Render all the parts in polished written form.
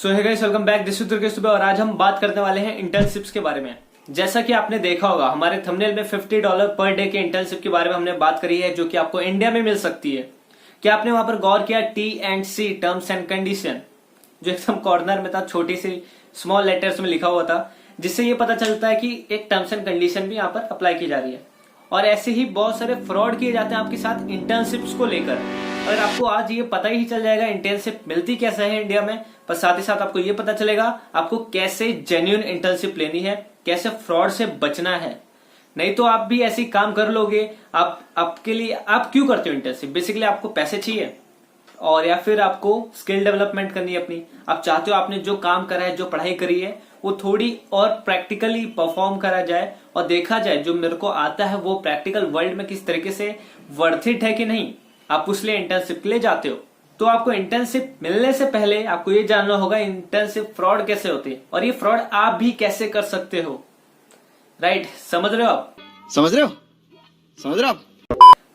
So hey guys, welcome back. This is Durgesh सुबह और आज हम बात करने वाले हैं इंटर्नशिप्स के बारे में। जैसा कि आपने देखा होगा हमारे थंबनेल में $50 पर डे के इंटर्नशिप के बारे में हमने बात करी है, जो कि आपको इंडिया में मिल सकती है। क्या आपने वहां पर गौर किया? T&C टर्म्स एंड कंडीशन जो एकदम कॉर्नर में था, छोटी सी स्मॉल लेटर्स में लिखा हुआ था, जिससे ये पता चलता है कि एक टर्म्स एंड कंडीशन भी यहाँ पर अप्लाई की जा रही है। और ऐसे ही बहुत सारे फ्रॉड किए जाते हैं आपके साथ इंटर्नशिप्स को लेकर। अगर आपको आज ये पता ही चल जाएगा इंटर्नशिप मिलती कैसे है इंडिया में, पर साथ ही साथ आपको ये पता चलेगा आपको कैसे जेन्युइन इंटर्नशिप लेनी है, कैसे फ्रॉड से बचना है। नहीं तो आप भी ऐसे काम कर लोगे। आपके लिए आप क्यों करते हो इंटर्नशिप? बेसिकली आपको पैसे चाहिए और या फिर आपको स्किल डेवलपमेंट करनी है अपनी। आप चाहते हो आपने जो काम करा है, जो पढ़ाई करी है, वो थोड़ी और प्रैक्टिकली परफॉर्म करा जाए और देखा जाए जो मेरे को आता है वो प्रैक्टिकल वर्ल्ड में किस तरीके से वर्थ इट है कि नहीं। आप उस लिए इंटर्नशिप के लिए जाते हो। तो आपको इंटर्नशिप मिलने से पहले आपको ये जानना होगा इंटर्नशिप फ्रॉड कैसे होते हैं और ये फ्रॉड आप भी कैसे कर सकते हो। राइट, समझ रहे हो आप? समझ रहे हो आप?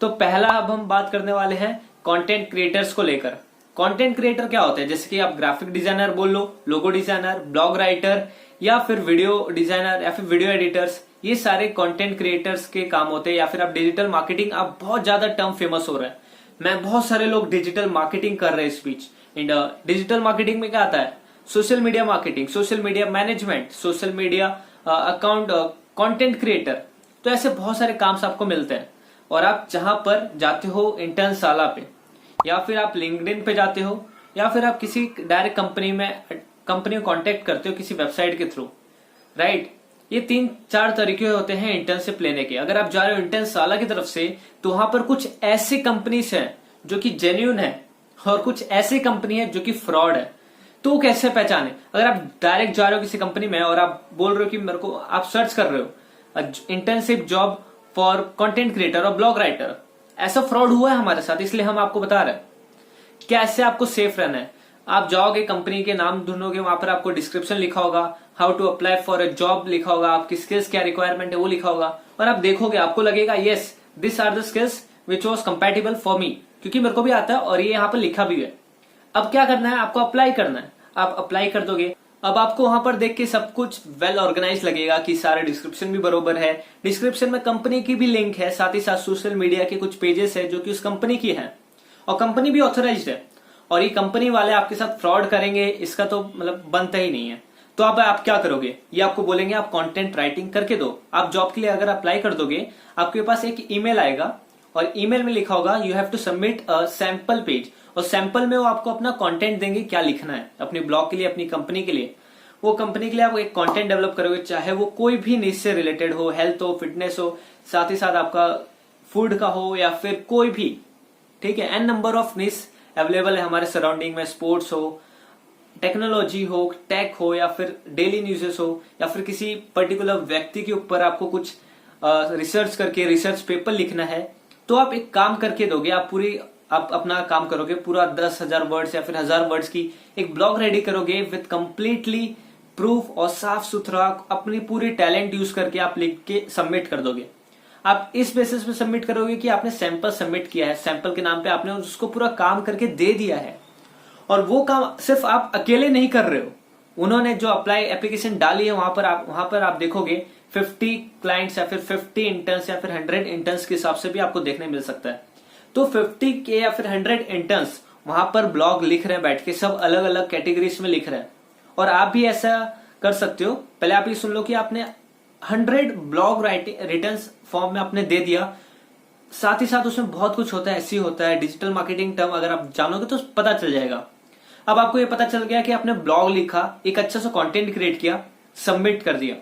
तो पहला अब हम बात करने वाले हैं कंटेंट क्रिएटर्स को लेकर। कंटेंट क्रिएटर क्या होते हैं? जैसे कि आप ग्राफिक डिजाइनर बोल लो, लोगो डिजाइनर, ब्लॉग राइटर या फिर वीडियो डिजाइनर या फिर वीडियो एडिटर्स, ये सारे कंटेंट क्रिएटर्स के काम होते हैं। या फिर आप डिजिटल मार्केटिंग, आप बहुत ज्यादा टर्म फेमस हो रहा है। मैं बहुत सारे लोग डिजिटल मार्केटिंग कर रहे हैं इस बीच। डिजिटल मार्केटिंग में क्या आता है? Social media marketing, social media management, social media account, content creator. तो ऐसे बहुत सारे काम आपको मिलते हैं। और आप जहां पर जाते हो इंटर्नशाला पे, या फिर आप लिंक्डइन पे जाते हो, या फिर आप किसी डायरेक्ट कंपनी को कांटेक्ट करते हो किसी वेबसाइट के थ्रू। राइट, ये 3-4 तरीके होते हैं इंटर्नशिप लेने के। अगर आप जा रहे हो इंटर्नशाला की तरफ से, तो वहां पर कुछ ऐसी कंपनीज हैं जो कि जेन्युइन है और कुछ ऐसी कंपनी है जो कि फ्रॉड है। तो कैसे पहचाने? अगर आप डायरेक्ट जा रहे हो किसी कंपनी में और आप बोल रहे हो कि मेरे को, आप सर्च कर रहे हो internship job for content creator और ब्लॉग राइटर, ऐसा फ्रॉड हुआ है हमारे साथ, इसलिए हम आपको बता रहे हैं कैसे आपको सेफ रहना है। आप जाओगे, कंपनी के नाम ढूंढोगे, वहां पर आपको डिस्क्रिप्शन लिखा होगा, how to apply for a job लिखा होगा, आपकी स्किल्स क्या रिक्वायरमेंट है वो लिखा होगा। और आप देखोगे, आपको लगेगा yes this are the skills which was compatible for me, क्योंकि मेरे को भी आता है और ये यहाँ पर लिखा भी है। अब क्या करना है? आपको अप्लाई करना है। आप अप्लाई कर दोगे। अब आपको वहां पर देख के सब कुछ वेल ऑर्गेनाइज लगेगा कि सारे डिस्क्रिप्शन भी बरोबर है। डिस्क्रिप्शन में कंपनी की भी लिंक है, साथ ही साथ सोशल मीडिया के कुछ पेजेस है जो कि उस कंपनी की है और कंपनी भी ऑथराइज्ड है। और ये कंपनी वाले आपके साथ फ्रॉड करेंगे, इसका तो मतलब बनता ही नहीं है। तो आप क्या करोगे? ये आपको बोलेंगे आप कंटेंट राइटिंग करके दो। आप जॉब के लिए अगर अप्लाई कर दोगे, आपके पास एक ईमेल आएगा और ईमेल में लिखा होगा you have to submit a sample page. और सैंपल में वो आपको अपना कंटेंट देंगे, क्या लिखना है अपने ब्लॉग के लिए, अपनी कंपनी के लिए। वो कंपनी के लिए आप एक कंटेंट डेवलप करोगे, चाहे वो कोई भी निश से रिलेटेड हो, हेल्थ हो, फिटनेस हो, साथ ही साथ आपका फूड का हो या फिर कोई भी। ठीक है, एन नंबर ऑफ निश अवेलेबल है हमारे सराउंडिंग में। स्पोर्ट्स हो, टेक्नोलॉजी हो, टेक हो, या फिर डेली न्यूज़ेस हो, या फिर किसी पर्टिकुलर व्यक्ति के ऊपर आपको कुछ रिसर्च करके रिसर्च पेपर लिखना है, तो आप एक काम करके दोगे। आप अपना काम करोगे, पूरा 10,000 वर्ड्स या फिर 1000 वर्ड्स की एक ब्लॉग रेडी करोगे विद कंप्लीटली प्रूफ और साफ सुथरा अपनी पूरी टैलेंट यूज करके आप लिख के सबमिट कर दोगे। आप इस बेसिस पे सबमिट करोगे कि आपने सैंपल सबमिट किया है, सैंपल के नाम पे आपने उसको पूरा काम करके दे दिया है। और वो काम सिर्फ आप अकेले नहीं कर रहे हो, उन्होंने जो अप्लाई एप्लीकेशन डाली है वहां पर आप देखोगे 50 क्लाइंट्स या फिर 50 इंटर्न्स या फिर 100 इंटर्न्स के हिसाब से भी आपको देखने मिल सकता है। तो 50 के या फिर 100 इंटर्न्स वहां पर ब्लॉग लिख रहे हैं बैठ के, सब अलग अलग कैटेगरीज में लिख रहे हैं। और आप भी ऐसा कर सकते हो। पहले आप ये सुन लो कि आपने 100 ब्लॉग रिटर्न फॉर्म में आपने दे दिया। साथ ही साथ उसमें बहुत कुछ होता है, ऐसी होता है डिजिटल मार्केटिंग टर्म, अगर आप जानोगे तो पता चल जाएगा। अब आपको ये पता चल गया कि आपने ब्लॉग लिखा, एक अच्छा सा कंटेंट क्रिएट किया, सबमिट कर दिया।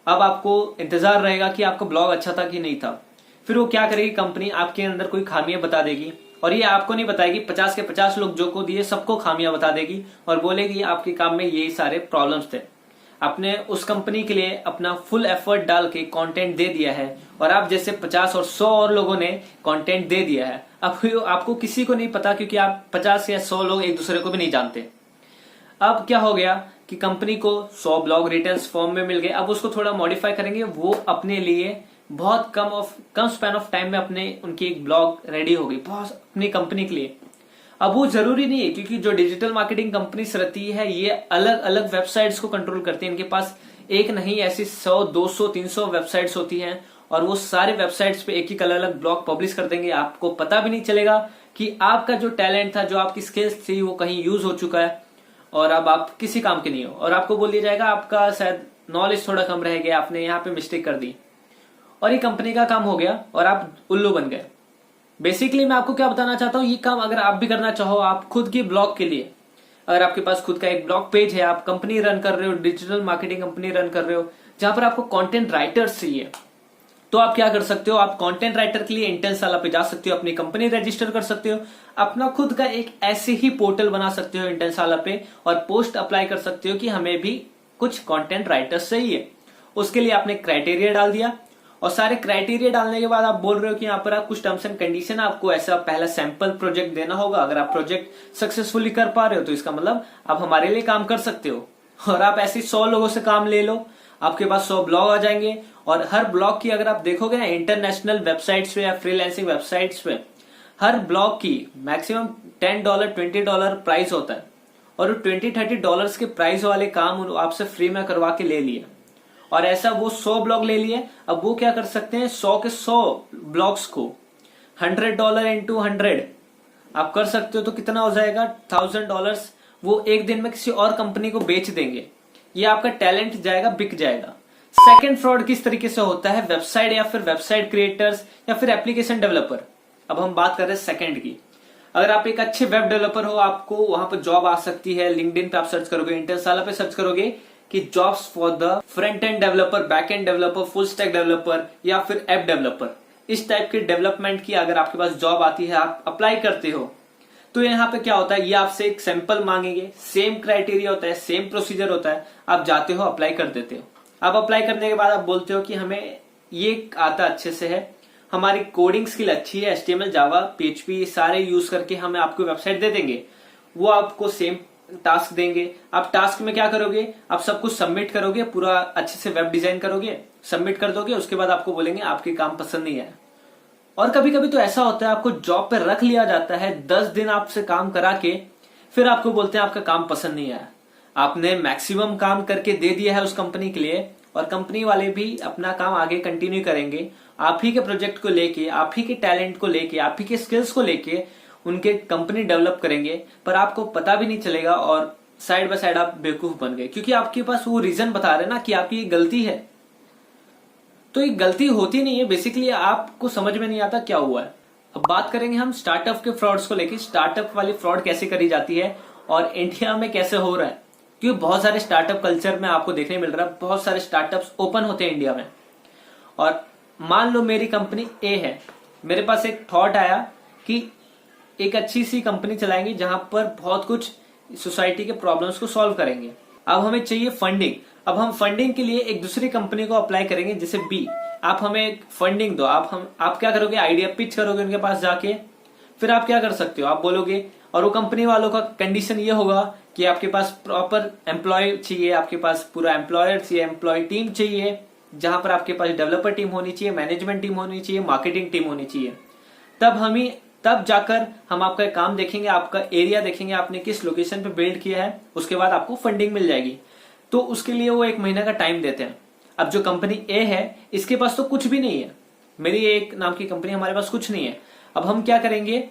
अब आपको इंतजार रहेगा कि आपका ब्लॉग अच्छा था कि नहीं था। फिर वो क्या करेगी कंपनी? आपके अंदर कोई खामियां बता देगी, और ये आपको नहीं बताएगी, 50 के 50 लोग जो को दिए सबको खामियां बता देगी और बोलेगी आपके काम में ये सारे प्रॉब्लम्स थे। आपने उस कंपनी के लिए अपना फुल एफर्ट डाल के कंटेंट दे दिया है और आप जैसे 50 और 100 और लोगों ने कंटेंट दे दिया है। अब आपको किसी को नहीं पता, क्योंकि आप 50 या 100 लोग एक दूसरे को भी नहीं जानते। अब क्या हो गया कि कंपनी को 100 ब्लॉग रिटर्न्स फॉर्म में मिल गए। अब उसको थोड़ा मॉडिफाई करेंगे, वो अपने लिए बहुत कम स्पैन ऑफ टाइम में उनकी एक ब्लॉग रेडी हो गई, बहुत अपनी कंपनी के लिए। अब वो जरूरी नहीं है, क्योंकि जो डिजिटल मार्केटिंग कंपनीज रहती है ये अलग अलग वेबसाइट्स को कंट्रोल करती है। इनके पास एक नहीं ऐसी 100, 200, 300 वेबसाइट्स होती हैं और वो सारे वेबसाइट्स पे एक ही अलग अलग ब्लॉग पब्लिश कर देंगे। आपको पता भी नहीं चलेगा कि आपका जो टैलेंट था, जो आपकी स्किल्स थी, वो कहीं यूज हो चुका है और अब आप किसी काम के नहीं हो। और आपको बोल दिया जाएगा आपका शायद नॉलेज थोड़ा कम रह गया, आपने यहाँ पे मिस्टेक कर दी और ये कंपनी का काम हो गया और आप उल्लू बन गए। बेसिकली मैं आपको क्या बताना चाहता हूँ, ये काम अगर आप भी करना चाहो, आप खुद की ब्लॉग के लिए, अगर आपके पास खुद का एक ब्लॉग पेज है, आप कंपनी रन कर रहे हो, डिजिटल मार्केटिंग कंपनी रन कर रहे हो, जहां पर आपको कंटेंट राइटर्स चाहिए, तो आप क्या कर सकते हो, आप कंटेंट राइटर के लिए इंटेंसाला पे जा सकते हो, अपनी कंपनी रजिस्टर कर सकते हो, अपना खुद का एक ऐसे ही पोर्टल बना सकते हो इंटेंसाला पे और पोस्ट अप्लाई कर सकते हो कि हमें भी कुछ कंटेंट राइटर्स चाहिए। उसके लिए आपने क्राइटेरिया डाल दिया और सारे क्राइटेरिया डालने के बाद आप बोल रहे हो कि यहाँ पर आप कुछ टर्म्स एंड कंडीशन, आपको ऐसा पहला सैंपल प्रोजेक्ट देना होगा। अगर आप प्रोजेक्ट सक्सेसफुली कर पा रहे हो तो इसका मतलब आप हमारे लिए काम कर सकते हो। और आप ऐसे 100 लोगों से काम ले लो, आपके पास 100 ब्लॉग आ जाएंगे और हर ब्लॉग की अगर आप देखोगे ना इंटरनेशनल वेबसाइट्स पे या फ्रीलांसिंग वेबसाइट्स पे, हर ब्लॉग की मैक्सिमम $10, $20 प्राइस होता है और $20-30 के प्राइस वाले काम आपसे फ्री में करवा के ले लिए। और ऐसा वो 100 ब्लॉग ले लिए, अब वो क्या कर सकते हैं, 100 के 100 ब्लॉग्स को $100 इंटू 100 आप कर सकते हो तो कितना हो जाएगा, $1000 वो एक दिन में किसी और कंपनी को बेच देंगे। ये आपका टैलेंट जाएगा, बिक जाएगा। सेकंड फ्रॉड किस तरीके से होता है, वेबसाइट या फिर वेबसाइट क्रिएटर्स या फिर एप्लीकेशन डेवलपर। अब हम बात कर रहे हैं सेकंड की। अगर आप एक अच्छे वेब डेवलपर हो, आपको वहां पर जॉब आ सकती है। लिंक्डइन पे आप सर्च करोगे, इंटरसाला पे सर्च करोगे कि jobs for the front end developer, back end developer, full stack developer या फिर ऐप डेवलपर, इस टाइप के डेवलपमेंट की अगर आपके पास जॉब आती है, आप अप्लाई करते हो, तो यहाँ पे क्या होता है, ये आपसे एक सैंपल मांगेंगे, सेम क्राइटेरिया होता है, सेम प्रोसीजर होता है, आप जाते हो अप्लाई कर देते हो। आप अप्लाई करने के बाद आप बोलते हो कि हमें ये आता अच्छे से है, हमारी कोडिंग स्किल अच्छी है, HTML, जावा, PHP सारे यूज करके हमें आपको वेबसाइट दे देंगे। वो आपको सेम टास्क देंगे। आप टास्क में क्या करोगे, आप सब कुछ सबमिट करोगे, पूरा अच्छे से वेब डिजाइन करोगे, सबमिट कर दोगे, उसके बाद आपको बोलेंगे आपके काम पसंद नहीं आया। और कभी कभी तो ऐसा होता है आपको जॉब पे रख लिया जाता है, 10 दिन आपसे काम करा के फिर आपको बोलते हैं आपका काम पसंद नहीं आया। आपने मैक्सिमम काम करके दे दिया है उस कंपनी के लिए और कंपनी वाले भी अपना काम आगे कंटिन्यू करेंगे, आप ही के प्रोजेक्ट को लेके, आप ही के टैलेंट को लेके, आप ही के स्किल्स को लेके उनके कंपनी डेवलप करेंगे, पर आपको पता भी नहीं चलेगा और साइड बाय साइड आप बेवकूफ बन गए, क्योंकि आपके पास वो रीजन बता रहे ना कि आपकी ये गलती है। तो ये गलती होती नहीं है, बेसिकली आपको समझ में नहीं आता क्या हुआ है। अब बात करेंगे हम स्टार्टअप के फ्रॉड्स को लेके, स्टार्टअप वाली फ्रॉड कैसे करी जाती है और इंडिया में कैसे हो रहा है। क्योंकि बहुत सारे स्टार्टअप कल्चर में आपको देखने मिल रहा है, बहुत सारे स्टार्टअप्स ओपन होते हैं इंडिया में। और मान लो मेरी कंपनी ए है, मेरे पास एक थॉट आया कि एक अच्छी सी कंपनी चलाएंगे जहां पर बहुत कुछ सोसाइटी के प्रॉब्लम्स को सॉल्व करेंगे। अब हमें चाहिए फंडिंग। अब हम फंडिंग के लिए एक दूसरी कंपनी को अप्लाई करेंगे, जैसे बी, आप हमें फंडिंग दो। आप क्या करोगे, आइडिया पिच करोगे उनके पास जाके, फिर आप क्या कर सकते हो, आप बोलोगे, और वो कंपनी वालों का कंडीशन ये होगा कि आपके पास प्रॉपर एम्प्लॉय चाहिए, आपके पास पूरा एम्प्लॉयर चाहिए, एम्प्लॉय टीम चाहिए, जहां पर आपके पास डेवलपर टीम होनी चाहिए, मैनेजमेंट टीम होनी चाहिए, मार्केटिंग टीम होनी चाहिए। तब जाकर हम आपका काम देखेंगे, आपका एरिया देखेंगे, आपने किस लोकेशन पे बिल्ड किया है, उसके बाद आपको फंडिंग मिल जाएगी। तो उसके लिए वो 1 महीने का टाइम देते हैं। अब जो कंपनी ए है, इसके पास तो कुछ भी नहीं है, मेरी एक नाम की कंपनी, हमारे पास कुछ नहीं है। अब हम क्या करेंगे,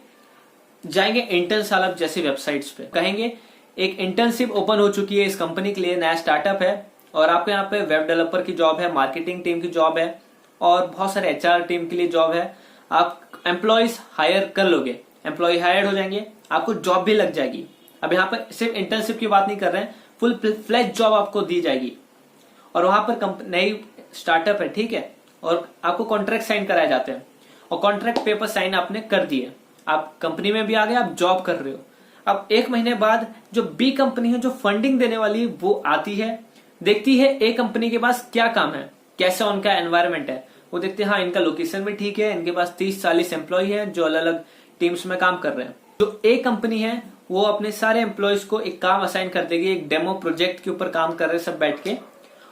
जाएंगे इंटर्नशाला जैसी वेबसाइट्स पे, कहेंगे एक इंटर्नशिप ओपन हो चुकी है इस कंपनी के लिए, नया स्टार्टअप है और आपके यहाँ पे वेब डेवलपर की जॉब है, मार्केटिंग टीम की जॉब है और बहुत सारे HR टीम के लिए जॉब है। आप एम्प्लॉयज हायर कर लोगे, एम्प्लॉय हायर हो जाएंगे, आपको जॉब भी लग जाएगी। अब यहाँ पर सिर्फ इंटर्नशिप की बात नहीं कर रहे हैं, फुल फ्लैश जॉब आपको दी जाएगी और वहां पर नई स्टार्टअप है, ठीक है, और आपको कॉन्ट्रैक्ट साइन कराए जाते हैं और कॉन्ट्रैक्ट पेपर साइन आपने कर दिए, आप कंपनी में भी आ गए, आप जॉब कर रहे हो। अब 1 महीने बाद जो बी कंपनी है, जो फंडिंग देने वाली, वो आती है, देखती है ए कंपनी के पास क्या काम है, कैसा उनका एनवायरमेंट है, वो देखते हैं हाँ इनका लोकेशन भी ठीक है, इनके पास 30-40 एम्प्लॉय हैं जो अलग अलग टीम्स में काम कर रहे हैं। जो ए कंपनी है वो अपने सारे एम्प्लॉयज को एक काम असाइन कर देगी, एक डेमो प्रोजेक्ट के ऊपर काम कर रहे हैं सब बैठ के,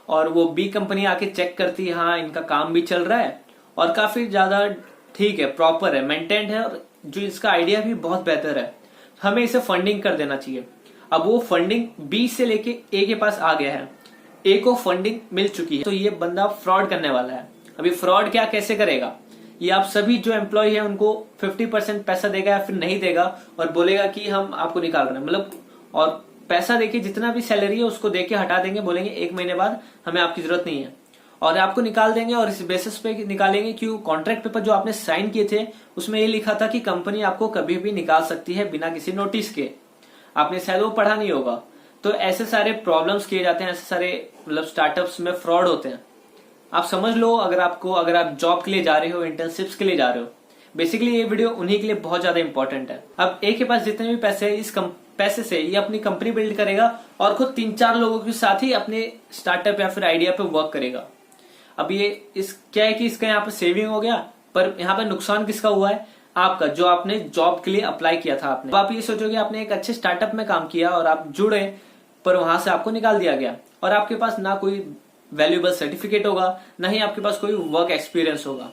और वो बी कंपनी आके चेक करती है हाँ इनका काम भी चल रहा है और काफी ज्यादा ठीक है, प्रॉपर है, मेंटेन्ड है और जो इसका आइडिया भी बहुत बेहतर है। हमें इसे फंडिंग कर देना चाहिए। अब वो फंडिंग बी से लेके ए के पास आ गया है, ए को फंडिंग मिल चुकी है, तो ये बंदा फ्रॉड करने वाला है। अभी फ्रॉड क्या कैसे करेगा, ये आप सभी जो एम्प्लॉय है उनको 50% पैसा देगा या फिर नहीं देगा और बोलेगा कि हम आपको निकाल रहे हैं, मतलब, और पैसा देके जितना भी सैलरी है उसको देके हटा देंगे, बोलेंगे 1 महीने बाद हमें आपकी जरूरत नहीं है, और आपको निकाल देंगे। और इस बेसिस पे निकालेंगे क्यों, कॉन्ट्रैक्ट पेपर जो आपने साइन किए थे उसमें ये लिखा था कि कंपनी आपको कभी भी निकाल सकती है बिना किसी नोटिस के, आपने शायद वो पढ़ा नहीं होगा। तो ऐसे सारे प्रॉब्लम्स किए जाते हैं, ऐसे सारे मतलब स्टार्टअप्स में फ्रॉड होते हैं। आप समझ लो, अगर आप जॉब के लिए जा रहे हो, इंटर्नशिप्स के लिए जा रहे हो, बेसिकली ये वीडियो उन्हीं के लिए बहुत ज्यादा इंपॉर्टेंट है। अब ए के पास जितने भी पैसे है, इस पैसे से ये अपनी कंपनी बिल्ड करेगा और खुद 3-4 लोगों के साथ ही अपने स्टार्टअप या फिर आइडिया पे वर्क करेगा। अब ये क्या है कि इसका यहाँ पे सेविंग हो गया, पर यहाँ पे नुकसान किसका हुआ है, आपका, जो आपने जॉब के लिए अप्लाई किया था आपने। अब आप ये सोचोगे आपने एक अच्छे स्टार्टअप में काम किया और आप जुड़े, पर वहां से आपको निकाल दिया गया और आपके पास ना कोई वैल्यूएबल सर्टिफिकेट होगा, ना ही आपके पास कोई वर्क एक्सपीरियंस होगा।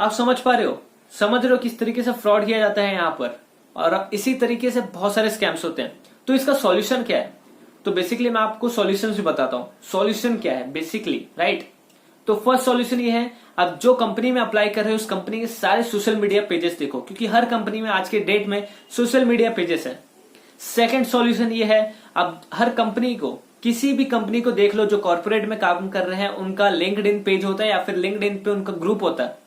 आप समझ पा रहे हो किस तरीके से फ्रॉड किया जाता है यहाँ पर, और इसी तरीके से बहुत सारे स्कैम्स होते हैं। तो इसका सॉल्यूशन क्या है, तो बेसिकली मैं आपको सॉल्यूशन भी बताता हूँ। सॉल्यूशन क्या है बेसिकली, राइट। तो फर्स्ट सॉल्यूशन ये है, अब जो कंपनी में अप्लाई कर रहे हो उस कंपनी के सारे सोशल मीडिया पेजेस देखो, क्योंकि हर कंपनी में आज के डेट में सोशल मीडिया पेजेस है। सेकंड सॉल्यूशन ये है, अब हर कंपनी को, किसी भी कंपनी को देख लो जो कॉर्पोरेट में काम कर रहे हैं, उनका लिंक्डइन पेज होता है या फिर लिंक्डइन पे उनका ग्रुप होता है।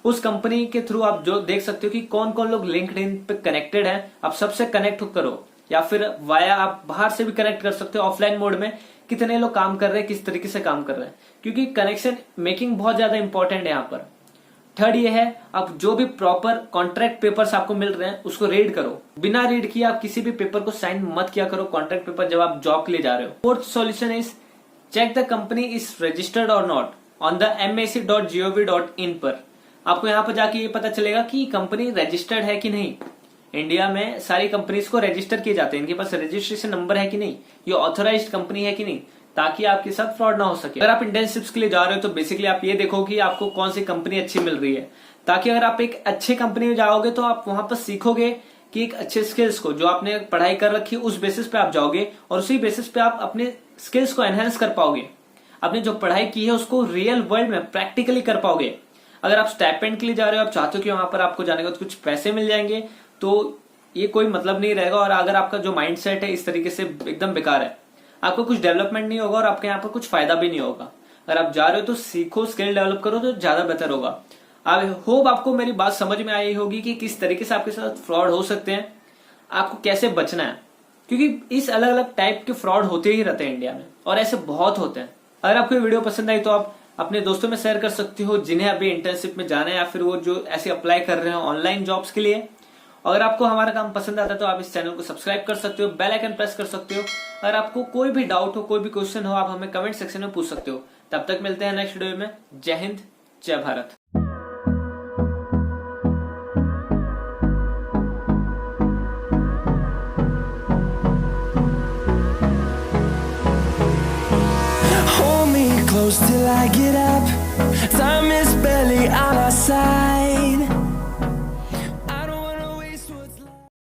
उस कंपनी के थ्रू आप जो देख सकते हो कि कौन कौन लोग लिंक्डइन पे कनेक्टेड है, आप सबसे कनेक्ट करो, या फिर वाया आप बाहर से भी कनेक्ट कर सकते हो ऑफलाइन मोड में, कितने लोग काम कर रहे हैं, किस तरीके से काम कर रहे हैं, क्योंकि कनेक्शन मेकिंग बहुत ज्यादा इंपॉर्टेंट है यहाँ पर। थर्ड ये है, अब जो भी प्रॉपर कॉन्ट्रैक्ट पेपर्स आपको मिल रहे हैं उसको रीड करो, बिना रीड किए आप किसी भी पेपर को साइन मत किया करो कॉन्ट्रैक्ट पेपर जब आप जॉब के लिए जा रहे हो। Fourth solution is check the company is registered or not on the mac.gov.in पर। आपको यहाँ पर जाके ये पता चलेगा कि कंपनी रजिस्टर्ड है कि नहीं। इंडिया में सारी कंपनीज को रजिस्टर किए जाते हैं, इनके पास रजिस्ट्रेशन नंबर है कि नहीं, ये ऑथराइज्ड कंपनी है कि नहीं, ताकि आपके साथ फ्रॉड ना हो सके। अगर आप इंटर्नशिप्स के लिए जा रहे हो तो बेसिकली आप ये देखो कि आपको कौन सी कंपनी अच्छी मिल रही है, ताकि अगर आप एक अच्छे कंपनी में जाओगे तो आप वहां पर सीखोगे कि एक अच्छे स्किल्स को, जो आपने पढ़ाई कर रखी है उस बेसिस पे आप जाओगे और उसी बेसिस पे आप अपने स्किल्स को एनहेंस कर पाओगे, अपने जो पढ़ाई की है उसको रियल वर्ल्ड में प्रैक्टिकली कर पाओगे। अगर आप स्टाइपेंड के लिए जा रहे हो, आप चाहते हो कि वहां पर आपको जाने के बाद कुछ पैसे मिल जाएंगे, तो ये कोई मतलब नहीं रहेगा। और अगर आपका जो माइंडसेट है इस तरीके से एकदम बेकार है, आपको कुछ डेवलपमेंट नहीं होगा और आपके यहाँ पर कुछ फायदा भी नहीं होगा। अगर आप जा रहे हो तो सीखो, स्किल डेवलप करो तो ज्यादा बेहतर होगा। आई होप आपको मेरी बात समझ में आई होगी कि किस तरीके से आपके साथ फ्रॉड हो सकते हैं, आपको कैसे बचना है, क्योंकि इस अलग अलग टाइप के फ्रॉड होते ही रहते हैं इंडिया में और ऐसे बहुत होते हैं। अगर आपको वीडियो पसंद आई तो आप अपने दोस्तों में शेयर कर सकते हो जिन्हें अभी इंटर्नशिप में जाना है या फिर वो जो ऐसे अप्लाई कर रहे हैं ऑनलाइन जॉब्स के लिए। अगर आपको हमारा काम पसंद आता है तो आप इस चैनल को सब्सक्राइब कर सकते हो, बेल आइकन प्रेस कर सकते हो। अगर आपको कोई भी डाउट हो, कोई भी क्वेश्चन हो, आप हमें कमेंट सेक्शन में पूछ सकते हो। तब तक मिलते हैं नेक्स्ट वीडियो में। जय हिंद, जय Bharat. Hold me close till I get up. Time is barely on our side.